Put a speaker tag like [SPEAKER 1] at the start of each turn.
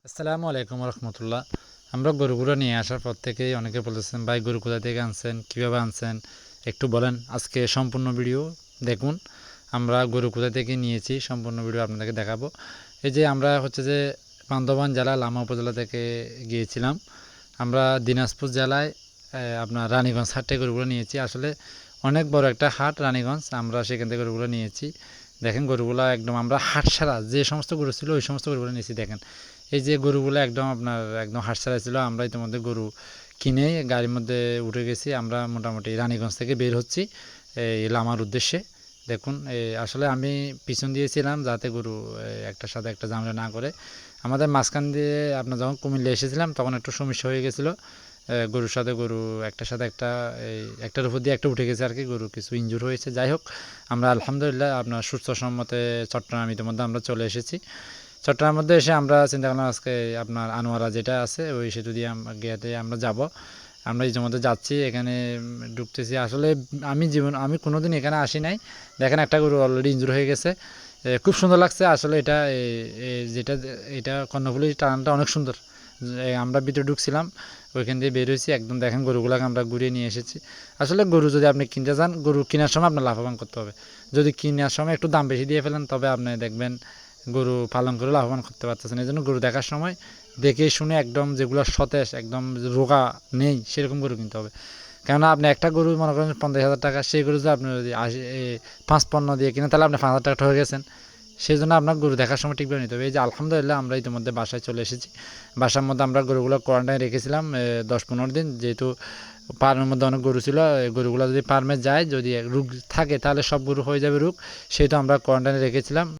[SPEAKER 1] আসসালামু আলাইকুম রহমতুল্লাহ। আমরা গরুগুলো নিয়ে আসার পর থেকেই অনেকে বলতেছেন, ভাই গরু কোথা থেকে আনছেন, কীভাবে আনছেন একটু বলেন। আজকে সম্পূর্ণ ভিডিও দেখুন। আমরা গরু কোথা থেকে নিয়েছি সম্পূর্ণ ভিডিও আপনাদেরকে দেখাবো। এই যে আমরা যে বান্দরবান জেলা লামা উপজেলা থেকে গিয়েছিলাম। আমরা দিনাজপুর জেলায় আপনার রানীগঞ্জ হাট থেকে গরুগুলো নিয়েছি। আসলে অনেক বড় একটা হাট রানীগঞ্জ, আমরা সেখান থেকে গরুগুলো নিয়েছি। দেখেন গরুগুলো একদম আমরা হাট ছাড়া যে সমস্ত গরু ছিল ওই সমস্ত গরুগুলো নিয়েছি। দেখেন এই যে গরুগুলো একদম হাট ছাড়া ছিল। আমরা ইতিমধ্যে গরু কিনে গাড়ির মধ্যে উঠে গেছি। আমরা মোটামুটি রানীগঞ্জ থেকে বের হচ্ছি এই লামার উদ্দেশ্যে। দেখুন আসলে আমি পিছন দিয়েছিলাম যাতে গরু একটার সাথে একটা ঝামেলা না করে। আমাদের মাঝখান দিয়ে আপনার যখন কুমিল্লা এসেছিলাম তখন একটু সমস্যা হয়ে গেছিলো। গরুর সাথে গরু একটার সাথে একটা একটার উপর দিয়ে একটা উঠে গেছে আর কি, গরু কিছু ইনজুর হয়েছে। যাই হোক, আমরা আলহামদুলিল্লাহ আপনার সুস্থসম্মতে চট্টগ্রাম ইতিমধ্যে আমরা চলে এসেছি। চট্টগ্রামের মধ্যে এসে আমরা চিন্তা করলাম আজকে আপনার আনোয়ারা যেটা আছে ওই সেতু দিয়ে গিয়াতে আমরা যাব। আমরা ইতিমধ্যে যাচ্ছি, এখানে ঢুকতেছি। আসলে আমি কোনোদিন এখানে আসি নাই। দেখেন একটা গরু অলরেডি ইনজুর হয়ে গেছে। খুব সুন্দর লাগছে আসলে এটা যেটা এটা কর্ণফুলী টানাটা অনেক সুন্দর। আমরা ভিতরে ঢুকছিলাম, ওইখান দিয়ে বের হয়েছি একদম। দেখেন গরুগুলোকে আমরা ঘুরিয়ে নিয়ে এসেছি। আসলে গরু যদি আপনি কিনতে যান, গরু কেনার সময় আপনার লাভবান করতে হবে। যদি কেনার সময় একটু দাম বেশি দিয়ে ফেলেন তবে আপনি দেখবেন গরু পালন করে লাভবান করতে পারতেছেন। এই জন্য গরু দেখার সময় দেখে শুনে একদম যেগুলো সতেজ একদম রোগা নেই সেরকম গরু কিনতে হবে। কেননা আপনি একটা গরু মনে করেন 50,000 টাকা, সেই গরু যদি আপনি যদি 55 দিয়ে কিনেন তাহলে আপনি 5,000 টাকা ঠকে গেছেন। সেই জন্য আপনার গরু দেখার সময় ঠিকভাবে নিতে হবে। এই যে আলহামদুলিল্লাহ আমরা ইতিমধ্যে বাসায় চলে এসেছি। বাসার মধ্যে আমরা গরুগুলো কোয়ারেন্টাইনে রেখেছিলাম 10-15 দিন, যেহেতু ফার্মের মধ্যে অনেক গরু ছিল। গরুগুলো যদি ফার্মে যায়, যদি রোগ থাকে তাহলে সব গরু হয়ে যাবে রোগ, সেহেতু আমরা কোয়ারেন্টাইনে রেখেছিলাম।